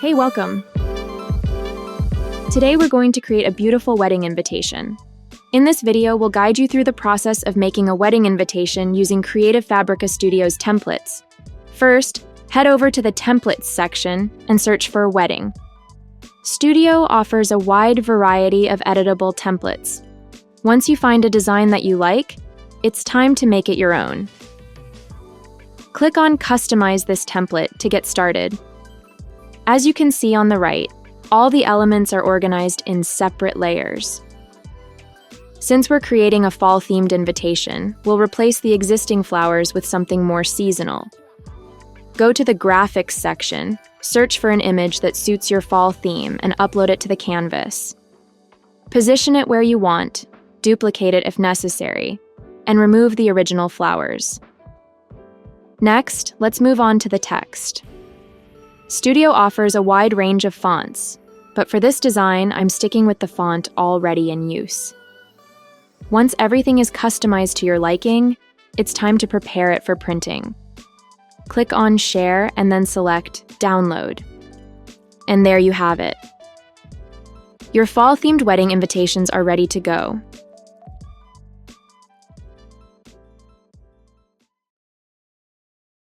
Hey, welcome. Today we're going to create a beautiful wedding invitation. In this video, we'll guide you through the process of making a wedding invitation using Creative Fabrica Studio's templates. First, head over to the Templates section and search for Wedding. Studio offers a wide variety of editable templates. Once you find a design that you like, it's time to make it your own. Click on Customize this template to get started. As you can see on the right, all the elements are organized in separate layers. Since we're creating a fall-themed invitation, we'll replace the existing flowers with something more seasonal. Go to the Graphics section, search for an image that suits your fall theme, and upload it to the canvas. Position it where you want, duplicate it if necessary, and remove the original flowers. Next, let's move on to the text. Studio offers a wide range of fonts, but for this design, I'm sticking with the font already in use. Once everything is customized to your liking, it's time to prepare it for printing. Click on Share and then select Download. And there you have it. Your fall-themed wedding invitations are ready to go.